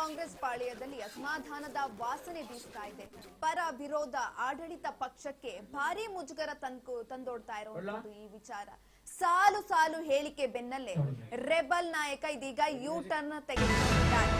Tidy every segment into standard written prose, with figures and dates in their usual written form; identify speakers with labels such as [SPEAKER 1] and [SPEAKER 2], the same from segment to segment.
[SPEAKER 1] ಕಾಂಗ್ರೆಸ್ ಪಾಳ್ಯದಲ್ಲಿ ಅಸಮಾಧಾನದ ವಾಸನೆ ಬೀಸ್ತಾ ಇದೆ. ಪರ ವಿರೋಧ ಆಡಳಿತ ಪಕ್ಷಕ್ಕೆ ಭಾರಿ ಮುಜುಗರ ತಂದೊಡ್ತಾ ಇರುವಂತದ್ದು ಈ ವಿಚಾರ. ಸಾಲು ಸಾಲು ಹೇಳಿಕೆ ಬೆನ್ನಲ್ಲೇ ರೆಬಲ್ ನಾಯಕ ಇದೀಗ ಯೂ ಟರ್ನ್ ತೆಗೆದುಕೊಂಡಿದ್ದಾರೆ.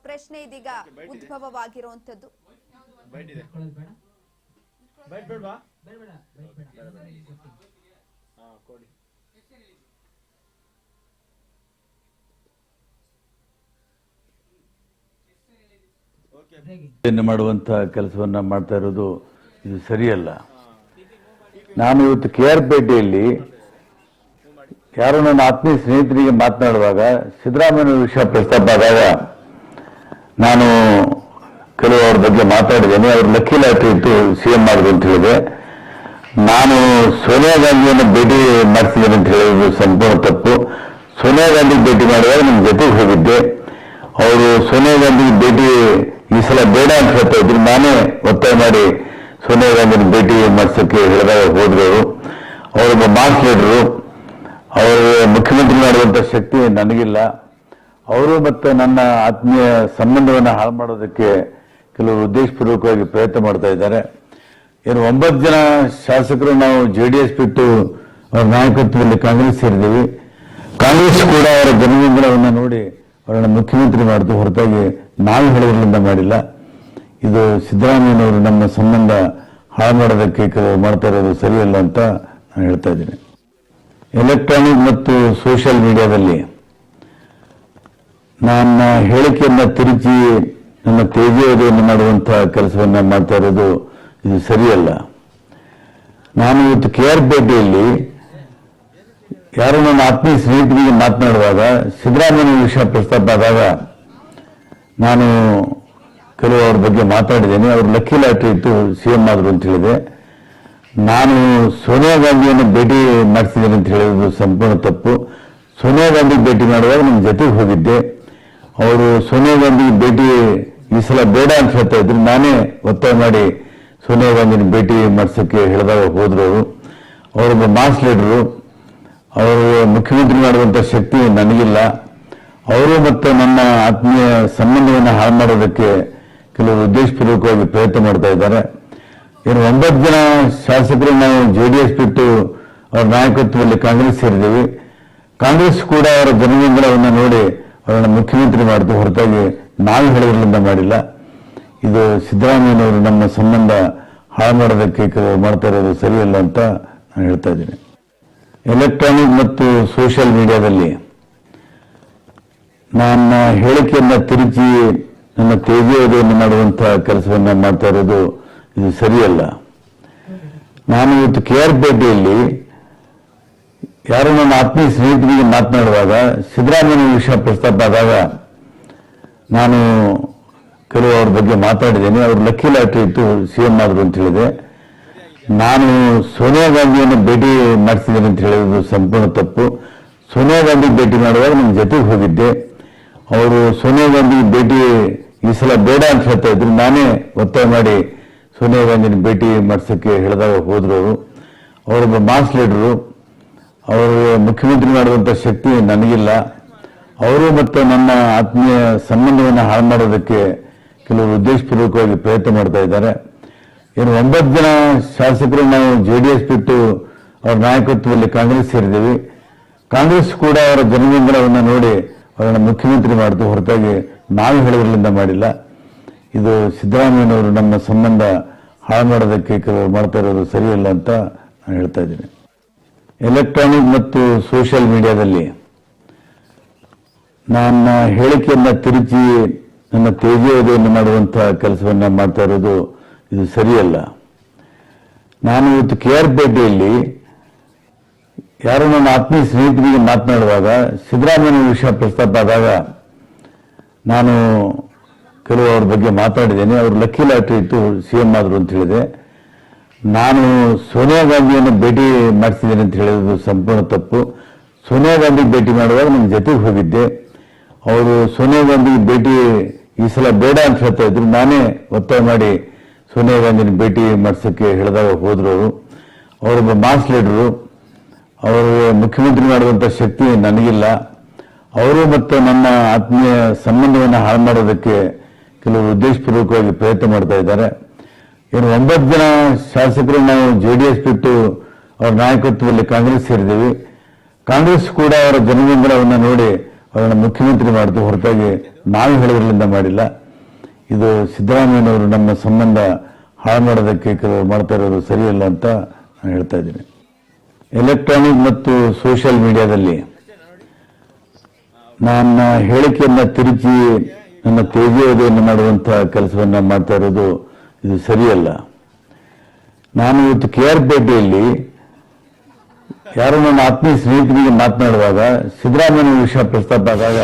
[SPEAKER 1] ಪ್ರಶ್ನೆ ಇದೀಗ ಉದ್ಭವವಾಗಿರುವಂತದ್ದು.
[SPEAKER 2] ಮಾಡುವಂತ ಕೆಲಸವನ್ನ ಮಾಡ್ತಾ ಇರೋದು ಇದು ಸರಿಯಲ್ಲ. ನಾನು ಇವತ್ತು KR ಪೇಟೆಯಲ್ಲಿ ಯಾರೋ ನನ್ನ ಆತ್ಮೀಯ ಸ್ನೇಹಿತರಿಗೆ ಮಾತನಾಡುವಾಗ ಸಿದ್ದರಾಮಯ್ಯ ವಿಷಯ ಪ್ರಸ್ತಾಪ ಆದಾಗ ನಾನು ಕೆಲವು ಅವ್ರ ಬಗ್ಗೆ ಮಾತಾಡಿದ್ದೇನೆ. ಅವ್ರು ಲಕ್ಕಿ ಲಾಟ್ರಿ ಇತ್ತು CM ಮಾಡಿದ್ರು ಅಂತ ಹೇಳಿದೆ. ನಾನು ಸೋನಿಯಾ ಗಾಂಧಿಯನ್ನು ಭೇಟಿ ಮಾಡಿಸಿದ್ದೇನೆ ಅಂತ ಹೇಳೋದು ಸಂಪೂರ್ಣ ತಪ್ಪು. ಸೋನಿಯಾ ಗಾಂಧಿ ಭೇಟಿ ಮಾಡುವಾಗ ನಮ್ಮ ಜೊತೆಗೆ ಹೋಗಿದ್ದೆ. ಅವರು ಸೋನಿಯಾ ಗಾಂಧಿ ಭೇಟಿ ಈ ಸಲ ಬೇಡ ಅಂತ ಹೇಳ್ತಾ ಇದ್ರು. ನಾನೇ ಒತ್ತಾಯ ಮಾಡಿ ಸೋನಿಯಾ ಗಾಂಧಿನ ಭೇಟಿ ಮಾಡಿಸೋಕ್ಕೆ ಹೇಳಿದಾಗ ಹೋದ್ರು. ಅವರೊಬ್ಬ ಮಾಸ್ ಲೀಡರು. ಅವರು ಮುಖ್ಯಮಂತ್ರಿ ಮಾಡುವಂತ ಶಕ್ತಿ ನನಗಿಲ್ಲ. ಅವರು ಮತ್ತು ನನ್ನ ಆತ್ಮೀಯ ಸಂಬಂಧವನ್ನು ಹಾಳು ಮಾಡೋದಕ್ಕೆ ಕೆಲವರು ಉದ್ದೇಶಪೂರ್ವಕವಾಗಿ ಪ್ರಯತ್ನ ಮಾಡ್ತಾ ಇದ್ದಾರೆ. ಏನು 9 ಜನ ಶಾಸಕರು ನಾವು JDS ಬಿಟ್ಟು ಅವರ ನಾಯಕತ್ವದಲ್ಲಿ ಕಾಂಗ್ರೆಸ್ ಸೇರಿದ್ದೀವಿ. ಕಾಂಗ್ರೆಸ್ ಕೂಡ ಅವರ ಜನಬೆಂಬಲವನ್ನು ನೋಡಿ ಅವರನ್ನು ಮುಖ್ಯಮಂತ್ರಿ ಮಾಡಿತು, ಹೊರತಾಗಿ ನಾವು ಹೇಳೋದ್ರಿಂದ ಮಾಡಿಲ್ಲ. ಇದು ಸಿದ್ದರಾಮಯ್ಯನವರು ನಮ್ಮ ಸಂಬಂಧ ಹಾಳು ಮಾಡೋದಕ್ಕೆ ಮಾಡ್ತಾ ಇರೋದು ಸರಿಯಲ್ಲ ಅಂತ ನಾನು ಹೇಳ್ತಾ ಇದ್ದೀನಿ. ಎಲೆಕ್ಟ್ರಾನಿಕ್ ಮತ್ತು ಸೋಷಿಯಲ್ ಮೀಡಿಯಾದಲ್ಲಿ ನನ್ನ ಹೇಳಿಕೆಯನ್ನ ತಿರುಚಿ ನನ್ನ ತೇಜೋವಧೆಯನ್ನು ಮಾಡುವಂತಹ ಕೆಲಸವನ್ನ ಮಾಡ್ತಾ ಇರೋದು ಇದು ಸರಿಯಲ್ಲ. ನಾನು ಇವತ್ತು KR ಪೇಟೆಯಲ್ಲಿ ಯಾರೋ ನನ್ನ ಆತ್ಮೀಯ ಸ್ನೇಹಿತರಿಗೆ ಮಾತನಾಡುವಾಗ ಸಿದ್ದರಾಮಯ್ಯ ವಿಷಯ ಪ್ರಸ್ತಾಪ ಆದಾಗ ನಾನು ಕೆಲವು ಅವ್ರ ಬಗ್ಗೆ ಮಾತಾಡಿದ್ದೇನೆ. ಅವ್ರು ಲಕ್ಕಿ ಲಾಟ್ರಿ ಇತ್ತು CM ಮಾಡಿದ್ರು ಅಂತ ಹೇಳಿದೆ. ನಾನು ಸೋನಿಯಾ ಗಾಂಧಿಯನ್ನು ಭೇಟಿ ಮಾಡಿಸಿದ್ದೇನೆ ಅಂತ ಹೇಳೋದು ಸಂಪೂರ್ಣ ತಪ್ಪು. ಸೋನಿಯಾ ಗಾಂಧಿ ಭೇಟಿ ಮಾಡುವಾಗ ನಮ್ಮ ಜೊತೆಗೆ ಹೋಗಿದ್ದೆ. ಅವರು ಸೋನಿಯಾ ಗಾಂಧಿ ಭೇಟಿ ಈ ಸಲ ಬೇಡ ಅಂತ ಹೇಳ್ತಾ ಇದ್ರು. ನಾನೇ ಒತ್ತಾಯ ಮಾಡಿ ಸೋನಿಯಾ ಗಾಂಧಿನ ಭೇಟಿ ಮಾಡಿಸೋಕ್ಕೆ ಹೇಳಿದಾಗ ಹೋದ್ರು. ಅವರೊಬ್ಬ ಮಾಸ್ ಲೀಡರು. ಅವರು ಮುಖ್ಯಮಂತ್ರಿ ಮಾಡುವಂತ ಶಕ್ತಿ ನನಗಿಲ್ಲ. ಅವರು ಮತ್ತು ನನ್ನ ಆತ್ಮೀಯ ಸಂಬಂಧವನ್ನು ಹಾಳು ಮಾಡೋದಕ್ಕೆ ಕೆಲವರು ಉದ್ದೇಶಪೂರ್ವಕವಾಗಿ ಪ್ರಯತ್ನ ಮಾಡ್ತಾ ಇದ್ದಾರೆ. ಏನು 9 ಜನ ಶಾಸಕರು ನಾವು JDS ಬಿಟ್ಟು ಅವರ ನಾಯಕತ್ವದಲ್ಲಿ ಕಾಂಗ್ರೆಸ್ ಸೇರಿದ್ದೀವಿ. ಕಾಂಗ್ರೆಸ್ ಕೂಡ ಅವರ ಜನಬೆಂಬಲವನ್ನು ನೋಡಿ ಅವರನ್ನು ಮುಖ್ಯಮಂತ್ರಿ ಮಾಡಿತು, ಹೊರತಾಗಿ ನಾವು ಹೇಳೋದ್ರಿಂದ ಮಾಡಿಲ್ಲ. ಇದು ಸಿದ್ದರಾಮಯ್ಯನವರು ನಮ್ಮ ಸಂಬಂಧ ಹಾಳು ಮಾಡೋದಕ್ಕೆ ಮಾಡ್ತಾ ಇರೋದು ಸರಿಯಲ್ಲ ಅಂತ ನಾನು ಹೇಳ್ತಾ ಇದ್ದೀನಿ. ಎಲೆಕ್ಟ್ರಾನಿಕ್ ಮತ್ತು ಸೋಷಿಯಲ್ ಮೀಡಿಯಾದಲ್ಲಿ ನನ್ನ ಹೇಳಿಕೆಯನ್ನ ತಿರುಚಿ ನನ್ನ ತೇಜೋವಧೆಯನ್ನು ಮಾಡುವಂತಹ ಕೆಲಸವನ್ನ ಮಾಡ್ತಾ ಇರೋದು ಇದು ಸರಿಯಲ್ಲ. ನಾನು ಇವತ್ತು KR ಪೇಟೆಯಲ್ಲಿ ಯಾರೋ ನನ್ನ ಆತ್ಮೀಯ ಸ್ನೇಹಿತರಿಗೆ ಮಾತನಾಡುವಾಗ ಸಿದ್ದರಾಮಯ್ಯ ವಿಷಯ ಪ್ರಸ್ತಾಪ ಆದಾಗ ನಾನು ಕೆಲವು ಅವ್ರ ಬಗ್ಗೆ ಮಾತಾಡಿದ್ದೇನೆ. ಅವರು ಲಕ್ಕಿ ಲಾಟ್ರಿ ಇತ್ತು CM ಮಾಡಿದ್ರು ಅಂತ ಹೇಳಿದೆ. ನಾನು ಸೋನಿಯಾ ಗಾಂಧಿಯನ್ನು ಭೇಟಿ ಮಾಡಿಸಿದ್ದೇನೆ ಅಂತ ಹೇಳೋದು ಸಂಪೂರ್ಣ ತಪ್ಪು. ಸೋನಿಯಾ ಗಾಂಧಿ ಭೇಟಿ ಮಾಡುವಾಗ ನನ್ನ ಜೊತೆಗೆ ಹೋಗಿದ್ದೆ. ಅವರು ಸೋನಿಯಾ ಗಾಂಧಿ ಭೇಟಿ ಈ ಸಲ ಬೇಡ ಅಂತ ಹೇಳ್ತಾ ಇದ್ರು. ನಾನೇ ಒತ್ತಾಯ ಮಾಡಿ ಸೋನಿಯಾ ಗಾಂಧಿನ ಭೇಟಿ ಮಾಡಿಸೋಕ್ಕೆ ಹೇಳಿದಾಗ ಹೋದ್ರು. ಅವರೊಬ್ಬ ಮಾಸ್ ಲೀಡರು, ಅವರು ಮುಖ್ಯಮಂತ್ರಿ ಮಾಡುವಂಥ ಶಕ್ತಿ ನನಗಿಲ್ಲ. ಅವರು ಮತ್ತು ನನ್ನ ಆತ್ಮೀಯ ಸಂಬಂಧವನ್ನು ಹಾಳು ಮಾಡೋದಕ್ಕೆ ಕೆಲವರು ಉದ್ದೇಶಪೂರ್ವಕವಾಗಿ ಪ್ರಯತ್ನ ಮಾಡ್ತಾ ಇದ್ದಾರೆ. ಏನು 9 ಜನ ಶಾಸಕರು ನಾವು JDS ಬಿಟ್ಟು ಅವರ ನಾಯಕತ್ವದಲ್ಲಿ ಕಾಂಗ್ರೆಸ್ ಸೇರಿದ್ದೀವಿ. ಕಾಂಗ್ರೆಸ್ ಕೂಡ ಅವರ ಜನಬೆಂಬಲವನ್ನು ನೋಡಿ ಅವರನ್ನು ಮುಖ್ಯಮಂತ್ರಿ ಮಾಡಿತು, ಹೊರತಾಗಿ ನಾವು ಹೇಳೋದ್ರಿಂದ ಮಾಡಿಲ್ಲ. ಇದು ಸಿದ್ದರಾಮಯ್ಯನವರು ನಮ್ಮ ಸಂಬಂಧ ಹಾಳು ಮಾಡೋದಕ್ಕೆ ಕೆಲವರು ಮಾಡ್ತಾ ಇರೋದು ಸರಿಯಲ್ಲ ಅಂತ ನಾನು ಹೇಳ್ತಾ ಇದ್ದೀನಿ. ಎಲೆಕ್ಟ್ರಾನಿಕ್ ಮತ್ತು ಸೋಷಿಯಲ್ ಮೀಡಿಯಾದಲ್ಲಿ ನನ್ನ ಹೇಳಿಕೆಯನ್ನು ತಿರುಚಿ ನನ್ನ ತೇಜೋವಧೆಯನ್ನು ಮಾಡುವಂಥ ಕೆಲಸವನ್ನು ಮಾಡ್ತಾ ಇರೋದು ಇದು ಸರಿಯಲ್ಲ. ನಾನು ಇವತ್ತು KR-ಪೇಟೆಯಲ್ಲಿ ಯಾರೋ ನನ್ನ ಆತ್ಮೀಯ ಸ್ನೇಹಿತರಿಗೆ ಮಾತನಾಡುವಾಗ ಸಿದ್ದರಾಮಯ್ಯ ವಿಷಯ ಪ್ರಸ್ತಾಪ ಆದಾಗ ನಾನು ಕೆಲವು ಅವ್ರ ಬಗ್ಗೆ ಮಾತಾಡಿದ್ದೇನೆ. ಅವರು ಲಕ್ಕಿ ಲಾಟ್ರಿ ಇತ್ತು, CM ಆದರು ಅಂತ ಹೇಳಿದೆ. ನಾನು ಸೋನಿಯಾ ಗಾಂಧಿಯನ್ನು ಭೇಟಿ ಮಾಡಿಸಿದ್ದೇನೆ ಅಂತ ಹೇಳಿರೋದು ಸಂಪೂರ್ಣ ತಪ್ಪು. ಸೋನಿಯಾ ಗಾಂಧಿ ಭೇಟಿ ಮಾಡುವಾಗ ನನ್ನ ಜೊತೆಗೆ ಹೋಗಿದ್ದೆ. ಅವರು ಸೋನಿಯಾ ಗಾಂಧಿ ಭೇಟಿ ಈ ಸಲ ಬೇಡ ಅಂತ ಹೇಳ್ತಾ ಇದ್ರು. ನಾನೇ ಒತ್ತಾಯ ಮಾಡಿ ಸೋನಿಯಾ ಗಾಂಧಿನ ಭೇಟಿ ಮಾಡಿಸೋಕ್ಕೆ ಹೇಳಿದಾಗ ಹೋದ್ರು. ಅವರೊಬ್ಬ ಮಾಸ್ ಲೀಡರು, ಅವರು ಮುಖ್ಯಮಂತ್ರಿ ಮಾಡುವಂಥ ಶಕ್ತಿ ನನಗಿಲ್ಲ. ಅವರು ಮತ್ತು ನನ್ನ ಆತ್ಮೀಯ ಸಂಬಂಧವನ್ನು ಹಾಳು ಮಾಡೋದಕ್ಕೆ ಕೆಲವರು ಉದ್ದೇಶಪೂರ್ವಕವಾಗಿ ಪ್ರಯತ್ನ ಮಾಡ್ತಾ ಇದ್ದಾರೆ. ಏನು 9 ಜನ ಶಾಸಕರು ನಾವು JDS ಬಿಟ್ಟು ಅವರ ನಾಯಕತ್ವದಲ್ಲಿ ಕಾಂಗ್ರೆಸ್ ಸೇರಿದ್ದೀವಿ. ಕಾಂಗ್ರೆಸ್ ಕೂಡ ಅವರ ಜನಬೆಂಬಲವನ್ನು ನೋಡಿ ಅವರನ್ನು ಮುಖ್ಯಮಂತ್ರಿ ಮಾಡಿತು, ಹೊರತಾಗಿ ನಾವು ಹೇಳೋದ್ರಿಂದ ಮಾಡಿಲ್ಲ. ಇದು ಸಿದ್ದರಾಮಯ್ಯನವರು ನಮ್ಮ ಸಂಬಂಧ ಹಾಳು ಮಾಡೋದಕ್ಕೆ ಕೆಲವರು ಮಾಡ್ತಾ ಇರೋದು ಸರಿಯಲ್ಲ ಅಂತ ನಾನು ಹೇಳ್ತಾ ಇದ್ದೀನಿ. ಎಲೆಕ್ಟ್ರಾನಿಕ್ ಮತ್ತು ಸೋಷಿಯಲ್ ಮೀಡಿಯಾದಲ್ಲಿ ನನ್ನ ಹೇಳಿಕೆಯನ್ನು ತಿರುಚಿ ನನ್ನ ತೇಜೋವಧೆಯನ್ನು ಮಾಡುವಂಥ ಕೆಲಸವನ್ನು ಮಾಡ್ತಾ ಇರೋದು ಇದು ಸರಿಯಲ್ಲ. ನಾನು ಇವತ್ತು KR-ಪೇಟೆಯಲ್ಲಿ ಯಾರೋ ನನ್ನ ಆತ್ಮೀಯ ಸ್ನೇಹಿತರಿಗೆ ಮಾತನಾಡುವಾಗ ಸಿದ್ದರಾಮಯ್ಯ ವಿಷಯ ಪ್ರಸ್ತಾಪ ಆದಾಗ